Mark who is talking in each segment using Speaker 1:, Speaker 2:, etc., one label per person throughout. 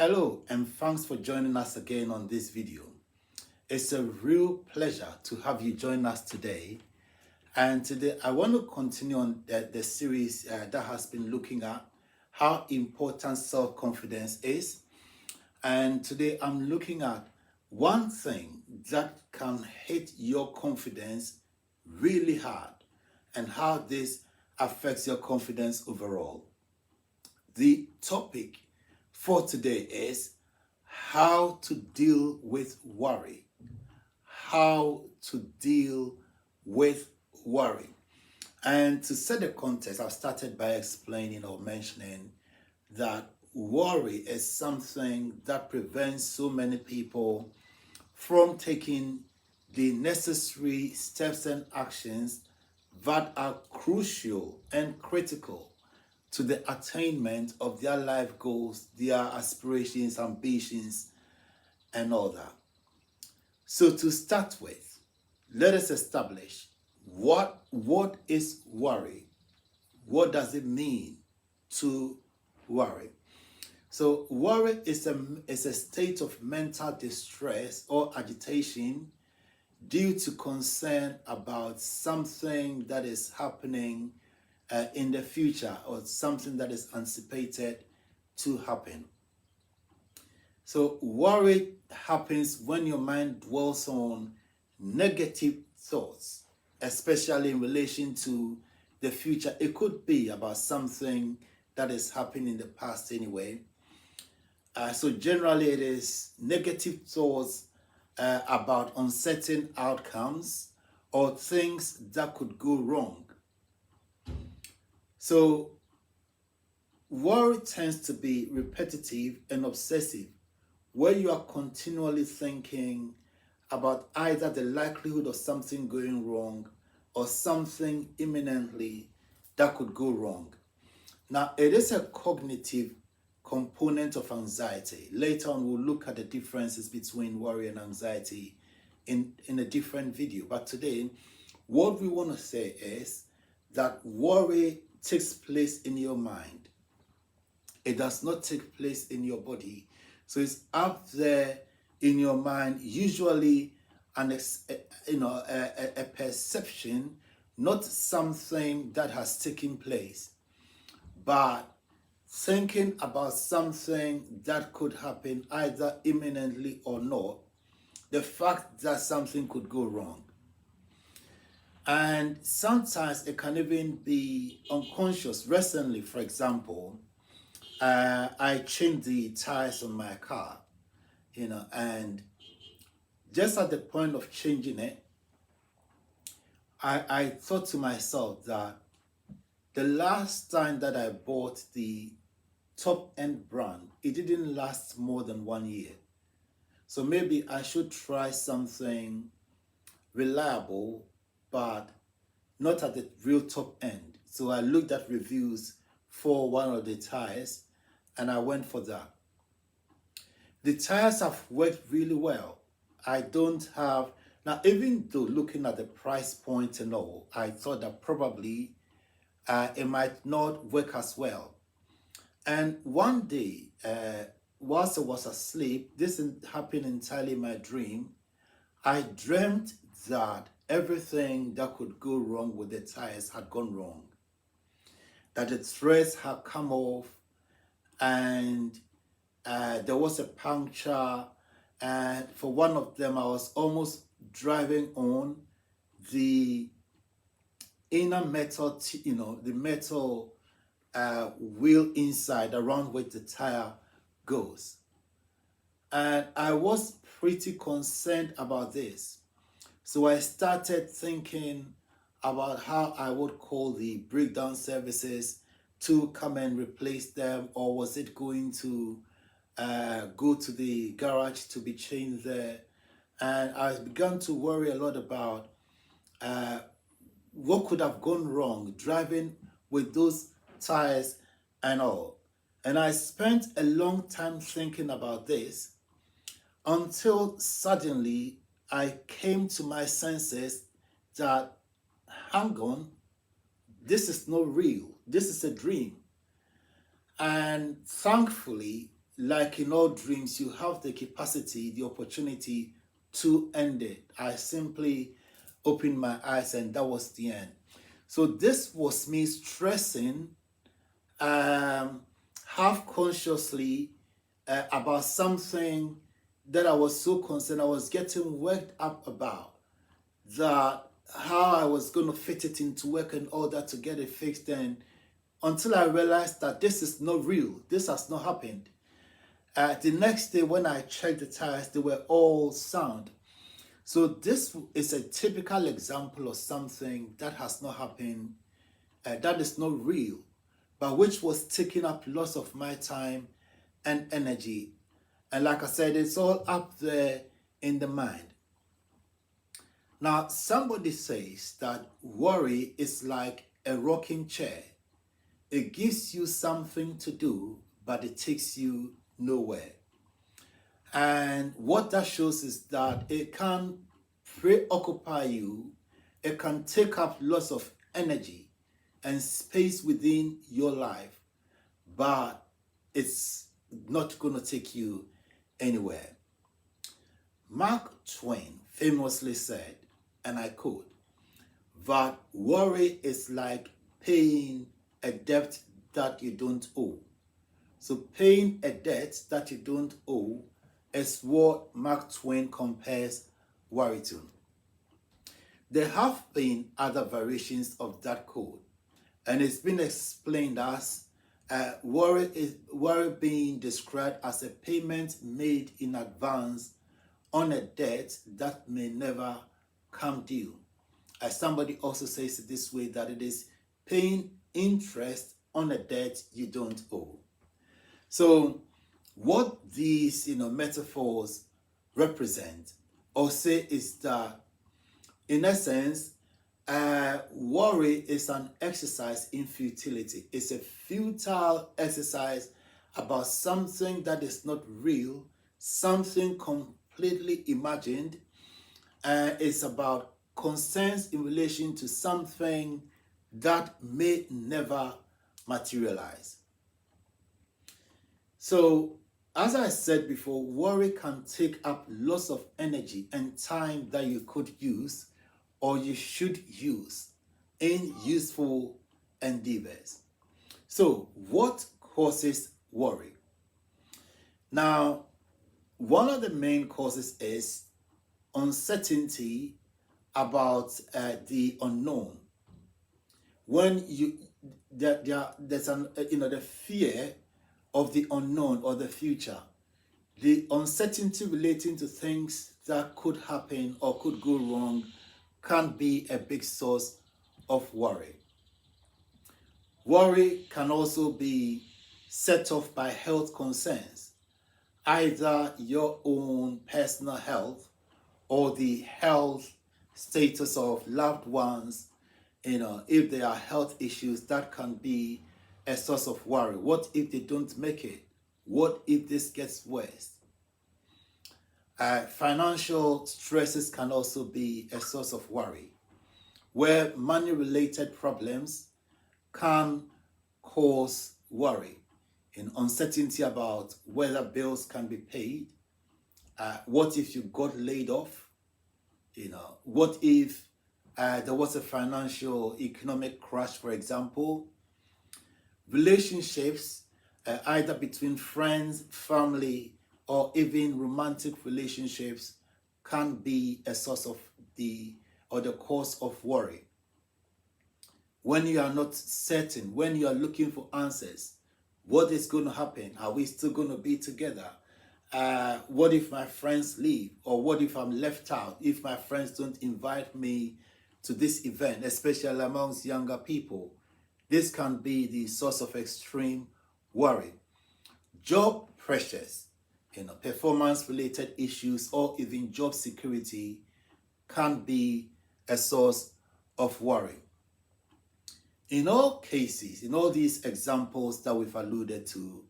Speaker 1: Hello and thanks for joining us again on this video. It's a real pleasure to have you join us today. And today I want to continue on the series that has been looking at how important self-confidence is. And today I'm looking at one thing that can hit your confidence really hard and how this affects your confidence overall. The topic for today is how to deal with worry. How to deal with worry. And to set the context, I've started by explaining or mentioning that worry is something that prevents so many people from taking the necessary steps and actions that are crucial and critical to the attainment of their life goals, their aspirations, ambitions, and all that. So to start with, let us establish what is worry? What does it mean to worry? So worry is a state of mental distress or agitation due to concern about something that is happening in the future or something that is anticipated to happen. So worry happens when your mind dwells on negative thoughts, especially in relation to the future. It could be about something that is happening in the past anyway. So generally it is negative thoughts about uncertain outcomes or things that could go wrong. So worry tends to be repetitive and obsessive, where you are continually thinking about either the likelihood of something going wrong or something imminently that could go wrong. Now, it is a cognitive component of anxiety. Later on, we'll look at the differences between worry and anxiety in a different video. But today, what we want to say is that worry takes place in your mind. It does not take place in your body. So it's up there in your mind, usually a perception, not something that has taken place, but thinking about something that could happen either imminently or not, the fact that something could go wrong. And sometimes it can even be unconscious. Recently, for example, I changed the tires on my car, and just at the point of changing it, I thought to myself that the last time that I bought the top-end brand, it didn't last more than 1 year. So maybe I should try something reliable, but not at the real top end. So I looked at reviews for one of the tires and I went for that. The tires have worked really well. I don't have, now even though looking at the price point and all, I thought that probably it might not work as well. And one day, whilst I was asleep, this happened entirely in my dream, I dreamt that everything that could go wrong with the tires had gone wrong. That the threads had come off and there was a puncture, and for one of them I was almost driving on the inner metal, the metal wheel inside around which the tire goes. And I was pretty concerned about this. So I started thinking about how I would call the breakdown services to come and replace them, or was it going to go to the garage to be changed there? And I began to worry a lot about what could have gone wrong driving with those tires and all. And I spent a long time thinking about this until suddenly I came to my senses that, hang on, this is not real. This is a dream. And thankfully, like in all dreams, you have the capacity, the opportunity to end it. I simply opened my eyes and that was the end. So this was me stressing half consciously about something that I was so concerned, I was getting worked up about, that how I was going to fit it into work and all that to get it fixed. And until I realized that this is not real, this has not happened. The next day when I checked the tires, they were all sound. So this is a typical example of something that has not happened, that is not real, but which was taking up lots of my time and energy. And like I said, it's all up there in the mind. Now, somebody says that worry is like a rocking chair. It gives you something to do, but it takes you nowhere. And what that shows is that it can preoccupy you, it can take up lots of energy and space within your life, but it's not going to take you anywhere. Mark Twain famously said, and I quote, that worry is like paying a debt that you don't owe. So paying a debt that you don't owe is what Mark Twain compares worry to. There have been other variations of that quote, and it's been explained as worry being described as a payment made in advance on a debt that may never come due. Somebody also says it this way, that it is paying interest on a debt you don't owe. So what these metaphors represent or say is that, in essence, worry is an exercise in futility. It's a futile exercise about something that is not real, something completely imagined. It's about concerns in relation to something that may never materialize. So, as I said before, worry can take up lots of energy and time that you could use or you should use in useful endeavors. So, what causes worry? Now, one of the main causes is uncertainty about the unknown. When there's the fear of the unknown or the future, the uncertainty relating to things that could happen or could go wrong can be a big source of worry. Worry can also be set off by health concerns, either your own personal health or the health status of loved ones. If there are health issues, that can be a source of worry. What if they don't make it? What if this gets worse? Financial stresses can also be a source of worry, where money-related problems can cause worry. Uncertainty about whether bills can be paid. What if you got laid off? What if there was a financial economic crash, for example? Relationships, either between friends, family, or even romantic relationships, can be a source of the cause of worry. When you are not certain, when you are looking for answers, what is going to happen? Are we still going to be together? What if my friends leave? Or what if I'm left out? If my friends don't invite me to this event, especially amongst younger people, this can be the source of extreme worry. Job pressures, performance-related issues, or even job security can be a source of worry. In all cases, in all these examples that we've alluded to,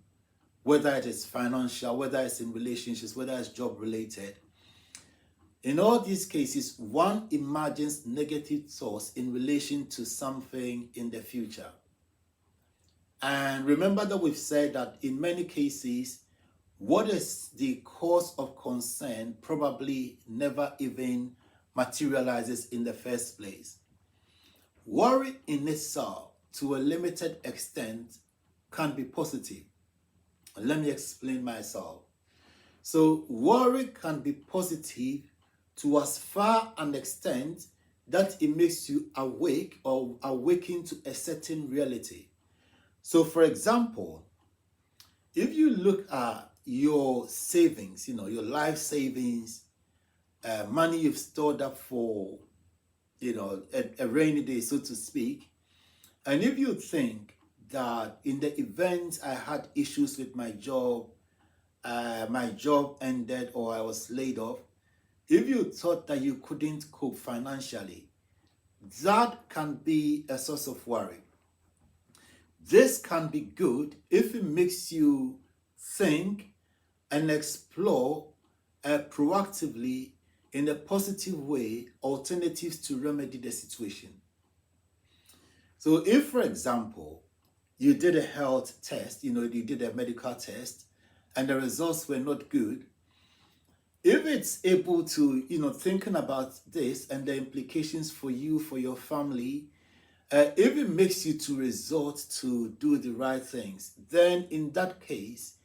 Speaker 1: whether it is financial, whether it's in relationships, whether it's job-related, in all these cases, one imagines negative thoughts in relation to something in the future. And remember that we've said that in many cases, what is the cause of concern probably never even materializes in the first place. Worry in itself, to a limited extent, can be positive. Let me explain myself. So worry can be positive to as far an extent that it makes you awake or awaken to a certain reality. So for example, if you look at your savings, your life savings, money you've stored up for, a rainy day, so to speak, and if you think that in the event I had issues with my job ended or I was laid off, if you thought that you couldn't cope financially, that can be a source of worry. This can be good if it makes you think and explore proactively in a positive way alternatives to remedy the situation. So if, for example, you did a health test, you did a medical test, and the results were not good, if it's able to, thinking about this and the implications for you, for your family, if it makes you to resort to do the right things, then in that case,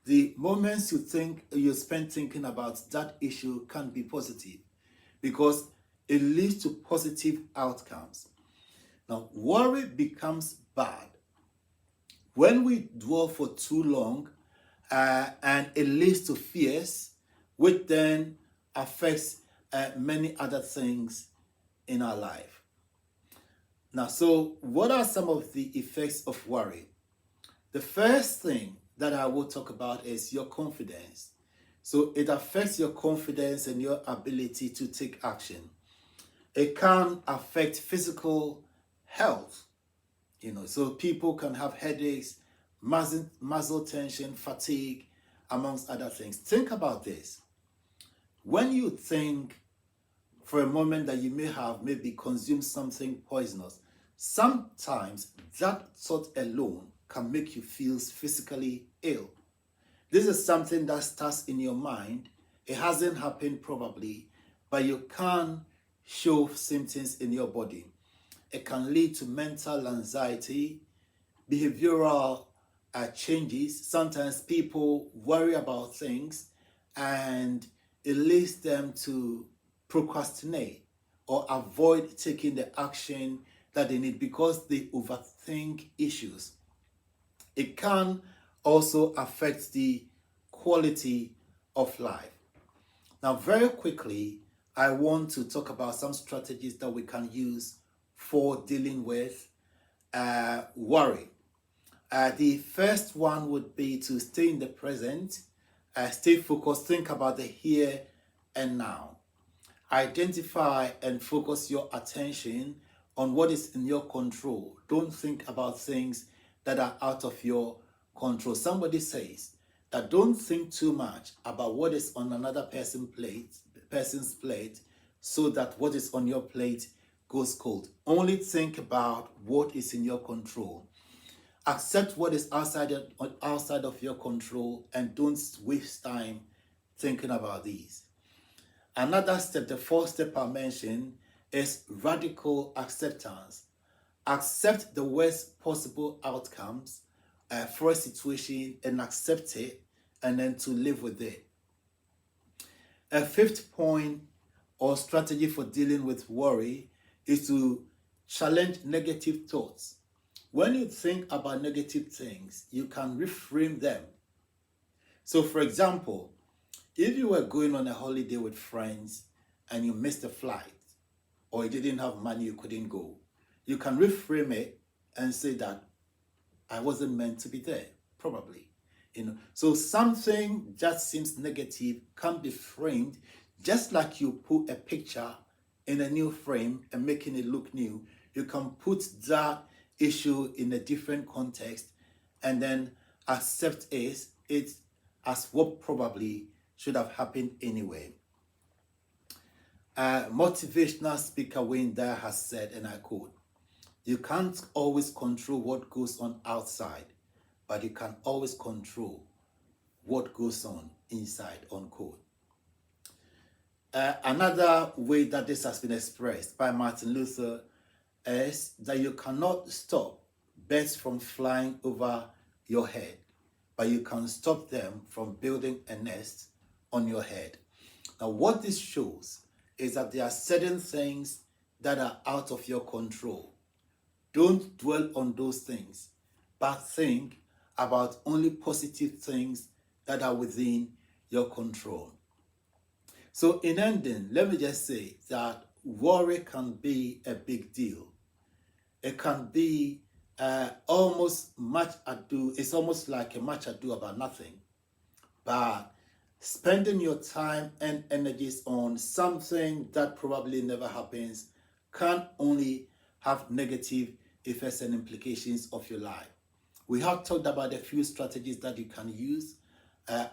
Speaker 1: the moments you spend thinking about that issue can be positive because it leads to positive outcomes. Now, worry becomes bad when we dwell for too long and it leads to fears, which then affects many other things in our life. Now, so what are some of the effects of worry? The first thing that I will talk about is your confidence. So it affects your confidence and your ability to take action. It can affect physical health. So people can have headaches, muscle tension, fatigue, amongst other things. Think about this. When you think for a moment that you may have maybe consumed something poisonous, sometimes that thought alone can make you feel physically ill. This is something that starts in your mind. It hasn't happened probably, but you can show symptoms in your body. It can lead to mental anxiety, behavioral changes. Sometimes people worry about things and it leads them to procrastinate or avoid taking the action that they need because they overthink issues. It can also affect the quality of life. Now, very quickly, I want to talk about some strategies that we can use for dealing with worry. The first one would be to stay in the present, stay focused, think about the here and now. Identify and focus your attention on what is in your control. Don't think about things that are out of your control. Somebody says that don't think too much about what is on another person's plate so that what is on your plate goes cold. Only think about what is in your control. Accept what is outside of your control and don't waste time thinking about these. Another step, the fourth step I mentioned, is radical acceptance. Accept the worst possible outcomes for a situation and accept it and then to live with it. A fifth point or strategy for dealing with worry is to challenge negative thoughts. When you think about negative things, you can reframe them. So for example, if you were going on a holiday with friends and you missed a flight or you didn't have money, you couldn't go, you can reframe it and say that I wasn't meant to be there, probably. So something that seems negative can be framed just like you put a picture in a new frame and making it look new. You can put that issue in a different context and then accept it as what probably should have happened anyway. Motivational speaker Wayne Dyer has said, and I quote, "You can't always control what goes on outside, but you can always control what goes on inside, unquote. Another way that this has been expressed by Martin Luther is that you cannot stop birds from flying over your head, but you can stop them from building a nest on your head. Now, what this shows is that there are certain things that are out of your control. Don't dwell on those things, but think about only positive things that are within your control. So in ending, let me just say that worry can be a big deal. It can be almost much ado. It's almost like a much ado about nothing. But spending your time and energies on something that probably never happens can only have negative effects and implications of your life. We have talked about a few strategies that you can use.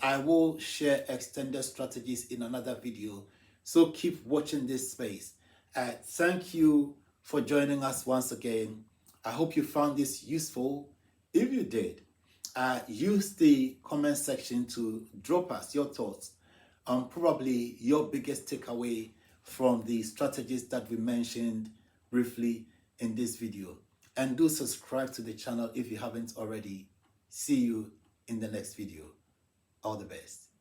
Speaker 1: I will share extended strategies in another video, so keep watching this space. Thank you for joining us once again. I hope you found this useful. If you did, use the comment section to drop us your thoughts on probably your biggest takeaway from the strategies that we mentioned briefly in this video. And do subscribe to the channel if you haven't already. See you in the next video. All the best.